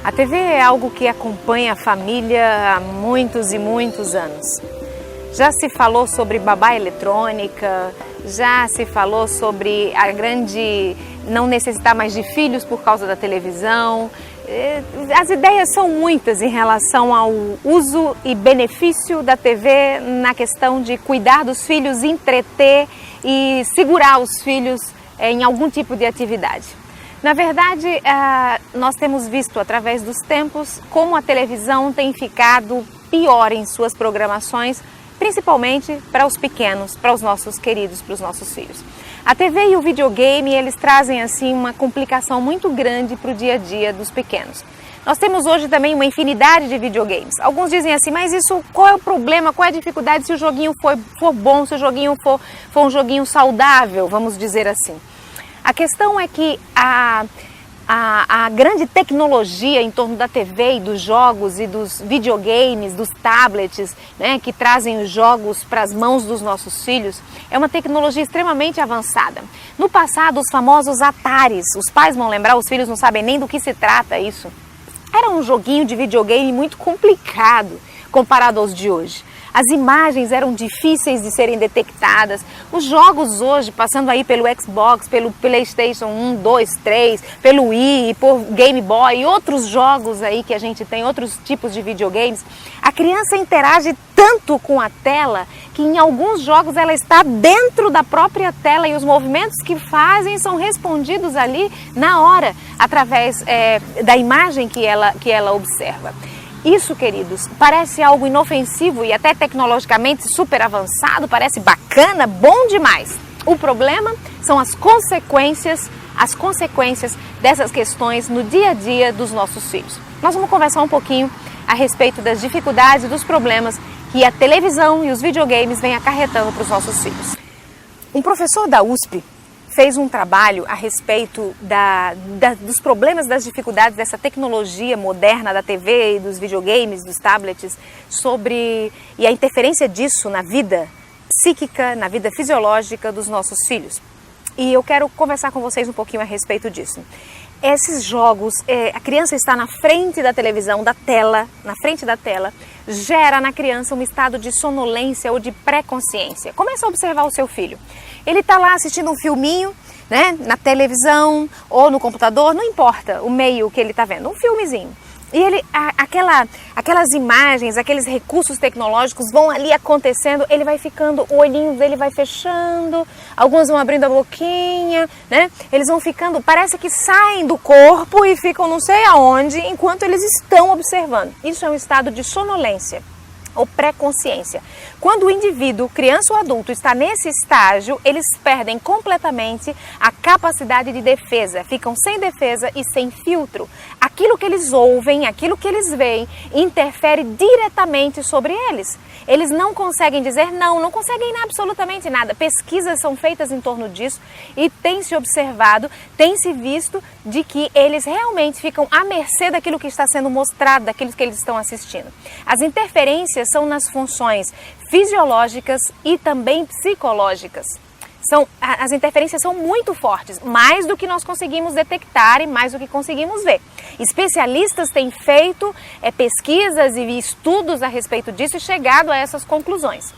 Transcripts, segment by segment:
A TV é algo que acompanha a família há muitos e muitos anos. Já se falou sobre babá eletrônica, já se falou sobre a grande não necessitar mais de filhos por causa da televisão. As ideias são muitas em relação ao uso e benefício da TV na questão de cuidar dos filhos, entreter e segurar os filhos em algum tipo de atividade. Na verdade, nós temos visto através dos tempos como a televisão tem ficado pior em suas programações, principalmente para os pequenos, para os nossos queridos, para os nossos filhos. A TV e o videogame, eles trazem assim uma complicação muito grande para o dia a dia dos pequenos. Nós temos hoje também uma infinidade de videogames. Alguns dizem assim, mas isso, qual é o problema, qual é a dificuldade se o joguinho for bom, se o joguinho for um joguinho saudável, vamos dizer assim. A questão é que a grande tecnologia em torno da TV e dos jogos e dos videogames, dos tablets, né, que trazem os jogos para as mãos dos nossos filhos, é uma tecnologia extremamente avançada. No passado, os famosos Ataris, os pais vão lembrar, os filhos não sabem nem do que se trata isso. Era um joguinho de videogame muito complicado comparado aos de hoje. As imagens eram difíceis de serem detectadas. Os jogos hoje, passando aí pelo Xbox, pelo PlayStation 1, 2, 3, pelo Wii, por Game Boy e outros jogos aí que a gente tem, outros tipos de videogames, a criança interage tanto com a tela que em alguns jogos ela está dentro da própria tela e os movimentos que fazem são respondidos ali na hora, através da imagem que ela observa. Isso, queridos, parece algo inofensivo e até tecnologicamente super avançado, parece bacana, bom demais. O problema são as consequências dessas questões no dia a dia dos nossos filhos. Nós vamos conversar um pouquinho a respeito das dificuldades e dos problemas que a televisão e os videogames vêm acarretando para os nossos filhos. Um professor da USP fez um trabalho a respeito dos problemas, das dificuldades dessa tecnologia moderna da TV e dos videogames, dos tablets, e a interferência disso na vida psíquica, na vida fisiológica dos nossos filhos. E eu quero conversar com vocês um pouquinho a respeito disso. Esses jogos, a criança está na frente da televisão, na frente da tela, gera na criança um estado de sonolência ou de pré-consciência. Comece a observar o seu filho. Ele está lá assistindo um filminho, né, na televisão ou no computador, não importa o meio que ele está vendo, um filmezinho. E ele, aquelas imagens, aqueles recursos tecnológicos vão ali acontecendo, ele vai ficando, o olhinho dele vai fechando, alguns vão abrindo a boquinha, né? Eles vão ficando, parece que saem do corpo e ficam não sei aonde, enquanto eles estão observando. Isso é um estado de sonolência ou pré-consciência. Quando o indivíduo, criança ou adulto, está nesse estágio, eles perdem completamente a capacidade de defesa, ficam sem defesa e sem filtro. Aquilo que eles ouvem, aquilo que eles veem, interfere diretamente sobre eles. Eles não conseguem dizer não conseguem absolutamente nada. Pesquisas são feitas em torno disso e tem se observado, tem se visto de que eles realmente ficam à mercê daquilo que está sendo mostrado, daquilo que eles estão assistindo. As interferências são nas funções fisiológicas e também psicológicas. As interferências são muito fortes, mais do que nós conseguimos detectar e mais do que conseguimos ver. Especialistas têm feito pesquisas e estudos a respeito disso e chegado a essas conclusões.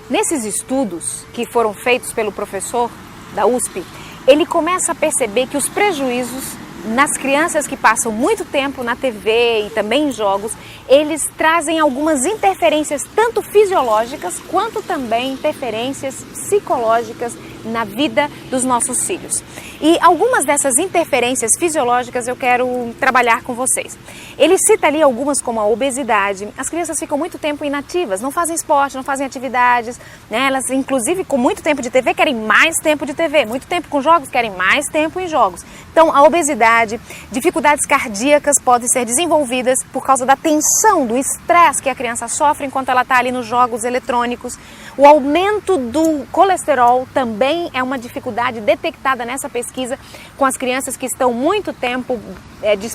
Nesses estudos que foram feitos pelo professor da USP, ele começa a perceber que os prejuízos nas crianças que passam muito tempo na TV e também em jogos, eles trazem algumas interferências tanto fisiológicas quanto também interferências psicológicas na vida dos nossos filhos. E algumas dessas interferências fisiológicas eu quero trabalhar com vocês. Ele cita ali algumas como a obesidade. As crianças ficam muito tempo inativas, não fazem esporte, não fazem atividades, né? Elas inclusive com muito tempo de TV querem mais tempo de TV, muito tempo com jogos querem mais tempo em jogos. Então a obesidade, dificuldades cardíacas podem ser desenvolvidas por causa da tensão, do estresse que a criança sofre enquanto ela está ali nos jogos eletrônicos. O aumento do colesterol também é uma dificuldade detectada nessa pesquisa com as crianças que estão muito tempo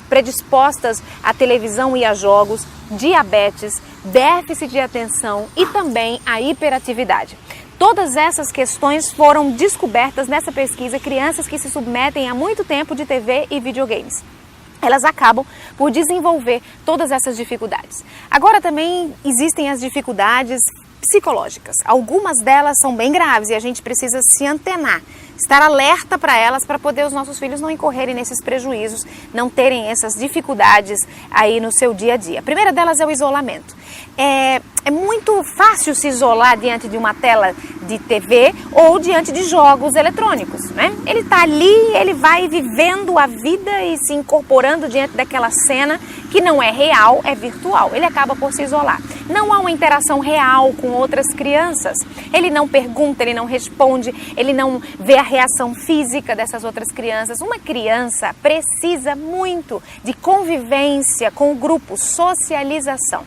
predispostas à televisão e a jogos, diabetes, déficit de atenção e também a hiperatividade. Todas essas questões foram descobertas nessa pesquisa, crianças que se submetem a muito tempo de TV e videogames. elas acabam por desenvolver todas essas dificuldades. Agora também existem as dificuldades psicológicas. Algumas delas são bem graves e a gente precisa se antenar, estar alerta para elas, para poder os nossos filhos não incorrerem nesses prejuízos, não terem essas dificuldades aí no seu dia a dia. A primeira delas é o isolamento. É muito fácil se isolar diante de uma tela de TV ou diante de jogos eletrônicos, né? Ele está ali, ele vai vivendo a vida e se incorporando diante daquela cena que não é real, é virtual. Ele acaba por se isolar. Não há uma interação real com outras crianças. Ele não pergunta, ele não responde, ele não vê a reação física dessas outras crianças. Uma criança precisa muito de convivência com o grupo, socialização.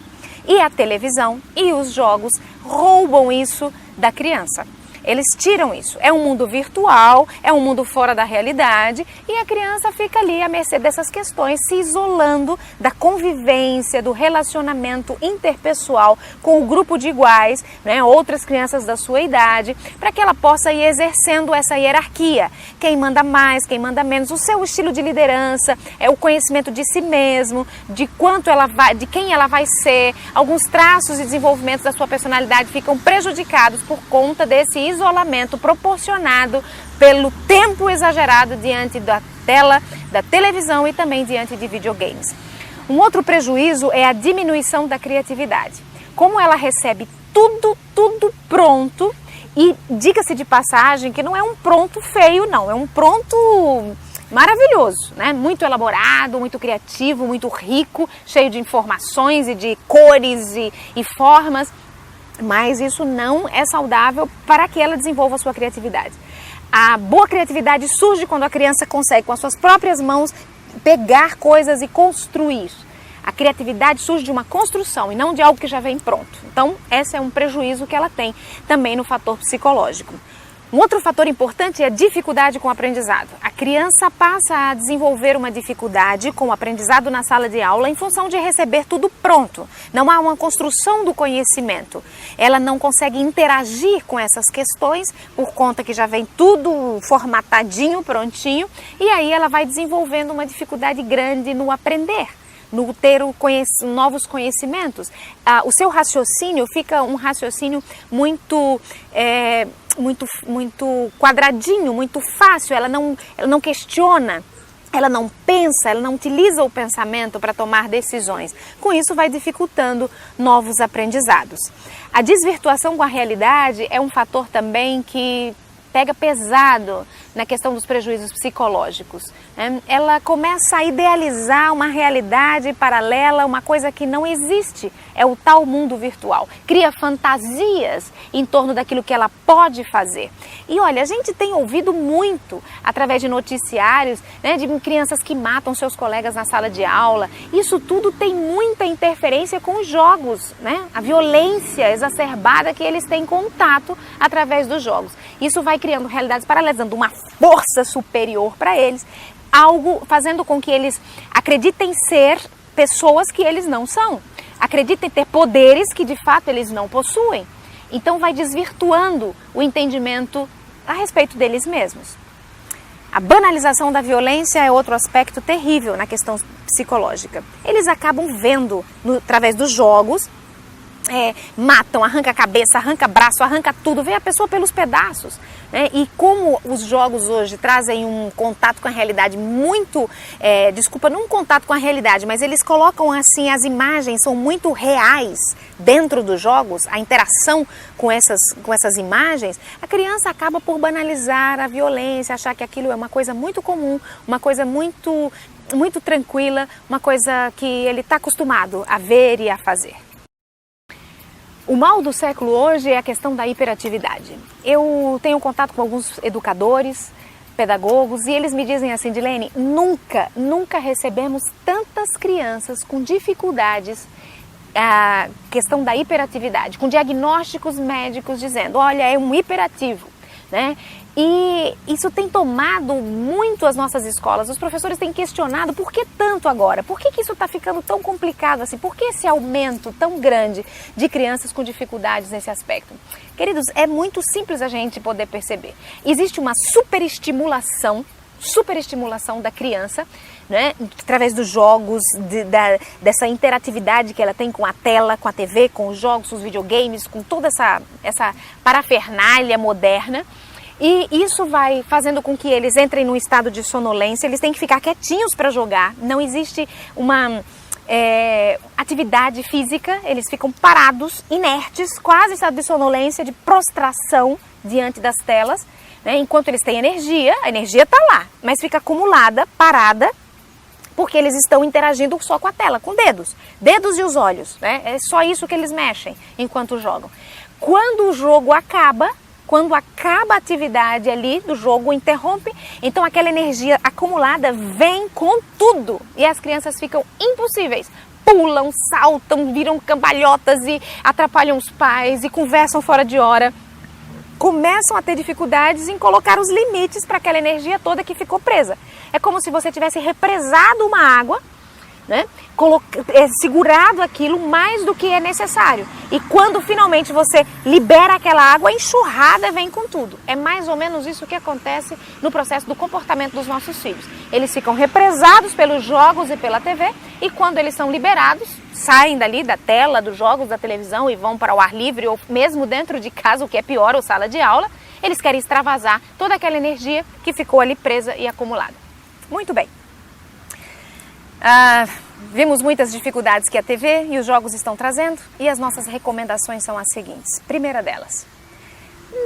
E a televisão e os jogos roubam isso da criança. Eles tiram isso. É um mundo virtual, é um mundo fora da realidade e a criança fica ali à mercê dessas questões, se isolando da convivência, do relacionamento interpessoal com o grupo de iguais, né, outras crianças da sua idade, para que ela possa ir exercendo essa hierarquia. Quem manda mais, quem manda menos, o seu estilo de liderança, o conhecimento de si mesmo, de quanto ela vai, de quem ela vai ser. Alguns traços e desenvolvimentos da sua personalidade ficam prejudicados por conta desse isolamento proporcionado pelo tempo exagerado diante da tela, da televisão e também diante de videogames. Um outro prejuízo é a diminuição da criatividade. Como ela recebe tudo pronto, e diga-se de passagem que não é um pronto feio não, é um pronto maravilhoso, né? Muito elaborado, muito criativo, muito rico, cheio de informações e de cores e formas. Mas isso não é saudável para que ela desenvolva a sua criatividade. A boa criatividade surge quando a criança consegue, com as suas próprias mãos, pegar coisas e construir. A criatividade surge de uma construção e não de algo que já vem pronto. Então, esse é um prejuízo que ela tem também no fator psicológico. Um outro fator importante é a dificuldade com o aprendizado. A criança passa a desenvolver uma dificuldade com o aprendizado na sala de aula em função de receber tudo pronto. Não há uma construção do conhecimento. Ela não consegue interagir com essas questões por conta que já vem tudo formatadinho, prontinho, e aí ela vai desenvolvendo uma dificuldade grande no aprender, no ter novos conhecimentos. O seu raciocínio fica um raciocínio muito quadradinho, muito fácil, ela não questiona, ela não pensa, ela não utiliza o pensamento para tomar decisões. Com isso vai dificultando novos aprendizados. A desvirtuação com a realidade é um fator também que pega pesado na questão dos prejuízos psicológicos, né? Ela começa a idealizar uma realidade paralela, uma coisa que não existe, é o tal mundo virtual. Cria fantasias em torno daquilo que ela pode fazer. E olha, a gente tem ouvido muito, através de noticiários, né, de crianças que matam seus colegas na sala de aula. Isso tudo tem muita interferência com os jogos, né? A violência exacerbada que eles têm contato através dos jogos. Isso vai criando realidades paralelas, dando uma força superior para eles, algo fazendo com que eles acreditem ser pessoas que eles não são, acreditem ter poderes que de fato eles não possuem. Então vai desvirtuando o entendimento a respeito deles mesmos. A banalização da violência é outro aspecto terrível na questão psicológica. Eles acabam vendo, através dos jogos, matam, arranca a cabeça, arranca braço, arranca tudo, vê a pessoa pelos pedaços, né? E como os jogos hoje trazem um contato com a realidade muito, não um contato com a realidade, mas eles colocam assim, as imagens são muito reais dentro dos jogos, a interação com essas imagens, a criança acaba por banalizar a violência, achar que aquilo é uma coisa muito comum, uma coisa muito tranquila, uma coisa que ele está acostumado a ver e a fazer. O mal do século hoje é a questão da hiperatividade. Eu tenho contato com alguns educadores, pedagogos, e eles me dizem assim: Dilene, nunca recebemos tantas crianças com dificuldades, a questão da hiperatividade, com diagnósticos médicos dizendo, olha, é um hiperativo, né? E isso tem tomado muito as nossas escolas. Os professores têm questionado por que tanto agora? Por que isso está ficando tão complicado assim? Por que esse aumento tão grande de crianças com dificuldades nesse aspecto? Queridos, é muito simples a gente poder perceber. Existe uma superestimulação da criança né? Através dos jogos, dessa interatividade que ela tem com a tela, com a TV, com os jogos, os videogames, com toda essa parafernália moderna. E isso vai fazendo com que eles entrem num estado de sonolência, eles têm que ficar quietinhos para jogar, não existe uma atividade física, eles ficam parados, inertes, quase em estado de sonolência, de prostração diante das telas, né? Enquanto eles têm energia, a energia está lá, mas fica acumulada, parada, porque eles estão interagindo só com a tela, com dedos e os olhos, né? É só isso que eles mexem enquanto jogam. Quando o jogo acaba, quando acaba a atividade ali do jogo, interrompe, então aquela energia acumulada vem com tudo e as crianças ficam impossíveis. Pulam, saltam, viram cambalhotas e atrapalham os pais e conversam fora de hora. Começam a ter dificuldades em colocar os limites para aquela energia toda que ficou presa. É como se você tivesse represado uma água, né? Segurado aquilo mais do que é necessário. E quando finalmente você libera aquela água, a enxurrada vem com tudo. É mais ou menos isso que acontece no processo do comportamento dos nossos filhos. Eles ficam represados pelos jogos e pela TV, e quando eles são liberados, saem dali da tela, dos jogos, da televisão e vão para o ar livre, ou mesmo dentro de casa, o que é pior, ou sala de aula, eles querem extravasar toda aquela energia que ficou ali presa e acumulada. Muito bem. Vimos muitas dificuldades que a TV e os jogos estão trazendo e as nossas recomendações são as seguintes. Primeira delas,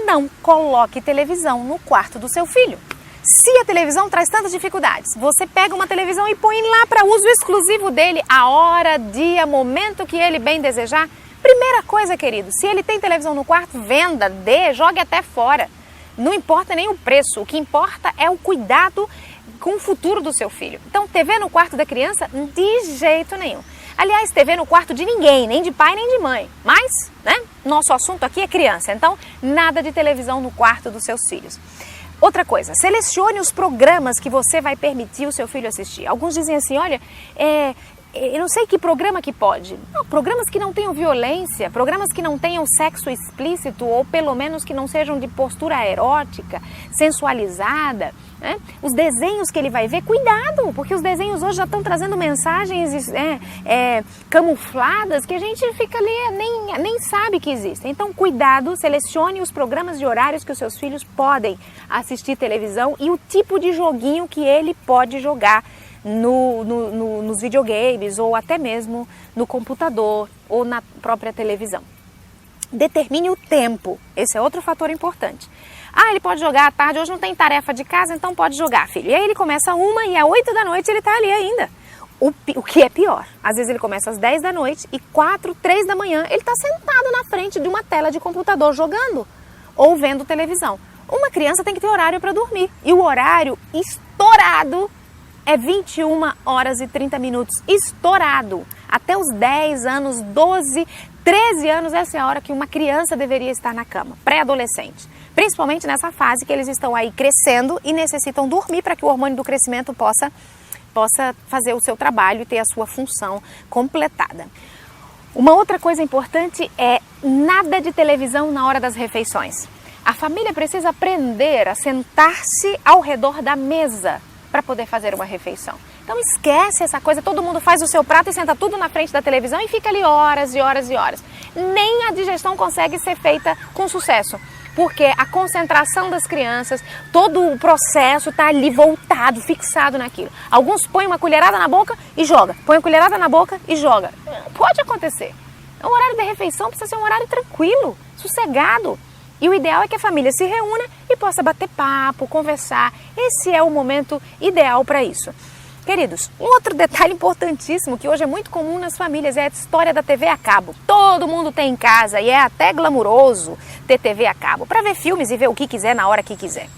não coloque televisão no quarto do seu filho. Se a televisão traz tantas dificuldades, você pega uma televisão e põe lá para uso exclusivo dele, a hora, dia, momento que ele bem desejar. Primeira coisa, querido, se ele tem televisão no quarto, venda, jogue até fora. Não importa nem o preço, o que importa é o cuidado com o futuro do seu filho. Então, TV no quarto da criança, de jeito nenhum. Aliás, TV no quarto de ninguém, nem de pai, nem de mãe. Mas, né, nosso assunto aqui é criança, então nada de televisão no quarto dos seus filhos. Outra coisa, selecione os programas que você vai permitir o seu filho assistir. Alguns dizem assim, olha, eu não sei que programa que pode. Não, programas que não tenham violência, programas que não tenham sexo explícito ou pelo menos que não sejam de postura erótica, sensualizada, né? Os desenhos que ele vai ver, cuidado, porque os desenhos hoje já estão trazendo mensagens camufladas que a gente fica ali, nem sabe que existem. Então, cuidado, selecione os programas de horários que os seus filhos podem assistir televisão e o tipo de joguinho que ele pode jogar nos videogames ou até mesmo no computador ou na própria televisão. Determine o tempo, esse é outro fator importante. Ele pode jogar à tarde, hoje não tem tarefa de casa, então pode jogar, filho. E aí ele começa 1 e às 8 da noite ele está ali ainda. O que é pior, às vezes ele começa às 10 da noite e 4, 3 da manhã ele está sentado na frente de uma tela de computador jogando ou vendo televisão. Uma criança tem que ter horário para dormir e o horário estourado é 21 horas e 30 minutos, estourado. Até os 10 anos, 12, 13 anos, essa é a hora que uma criança deveria estar na cama, pré-adolescente. Principalmente nessa fase que eles estão aí crescendo e necessitam dormir para que o hormônio do crescimento possa fazer o seu trabalho e ter a sua função completada. Uma outra coisa importante é nada de televisão na hora das refeições. A família precisa aprender a sentar-se ao redor da mesa para poder fazer uma refeição. Então esquece essa coisa, todo mundo faz o seu prato e senta tudo na frente da televisão e fica ali horas e horas e horas. Nem a digestão consegue ser feita com sucesso, porque a concentração das crianças, todo o processo está ali voltado, fixado naquilo. Alguns põem uma colherada na boca e joga, põem uma colherada na boca e joga. Pode acontecer. O horário da refeição precisa ser um horário tranquilo, sossegado. E o ideal é que a família se reúna e possa bater papo, conversar. Esse é o momento ideal para isso. Queridos, um outro detalhe importantíssimo que hoje é muito comum nas famílias é a história da TV a cabo. Todo mundo tem em casa e é até glamuroso ter TV a cabo para ver filmes e ver o que quiser na hora que quiser.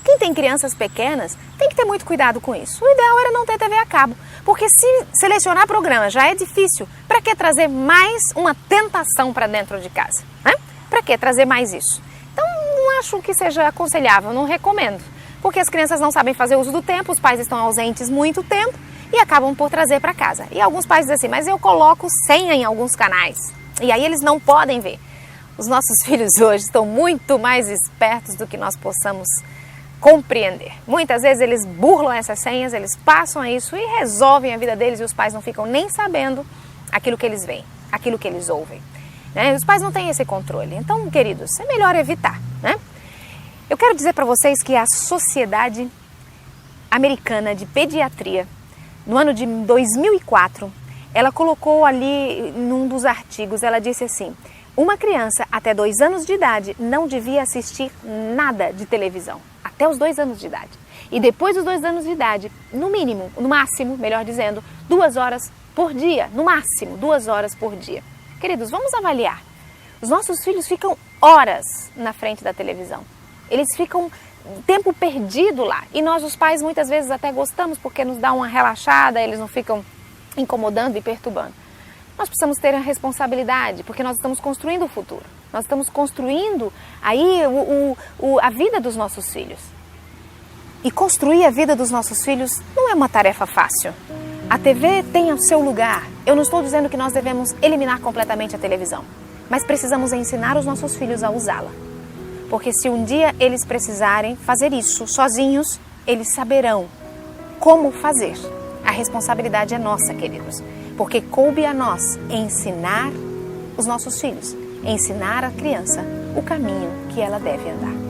Quem tem crianças pequenas tem que ter muito cuidado com isso. O ideal era não ter TV a cabo, porque se selecionar programa já é difícil, para que trazer mais uma tentação para dentro de casa, né? Para que trazer mais isso? Então, não acho que seja aconselhável, não recomendo. Porque as crianças não sabem fazer uso do tempo, os pais estão ausentes muito tempo e acabam por trazer para casa. E alguns pais dizem assim, mas eu coloco senha em alguns canais. E aí eles não podem ver. Os nossos filhos hoje estão muito mais espertos do que nós possamos compreender. Muitas vezes eles burlam essas senhas, eles passam a isso e resolvem a vida deles e os pais não ficam nem sabendo aquilo que eles veem, aquilo que eles ouvem. Né? Os pais não têm esse controle. Então, queridos, é melhor evitar. Né? Eu quero dizer para vocês que a Sociedade Americana de Pediatria, no ano de 2004, ela colocou ali num dos artigos, ela disse assim: uma criança até 2 anos de idade não devia assistir nada de televisão, até os 2 anos de idade. E depois dos 2 anos de idade, no mínimo, no máximo, melhor dizendo, 2 horas por dia, no máximo, 2 horas por dia. Queridos, vamos avaliar. Os nossos filhos ficam horas na frente da televisão. Eles ficam tempo perdido lá. E nós, os pais, muitas vezes até gostamos porque nos dá uma relaxada, eles não ficam incomodando e perturbando. Nós precisamos ter a responsabilidade, porque nós estamos construindo o futuro. Nós estamos construindo aí a vida dos nossos filhos. E construir a vida dos nossos filhos não é uma tarefa fácil. A TV tem o seu lugar. Eu não estou dizendo que nós devemos eliminar completamente a televisão, mas precisamos ensinar os nossos filhos a usá-la. Porque se um dia eles precisarem fazer isso sozinhos, eles saberão como fazer. A responsabilidade é nossa, queridos, porque coube a nós ensinar os nossos filhos, ensinar a criança o caminho que ela deve andar.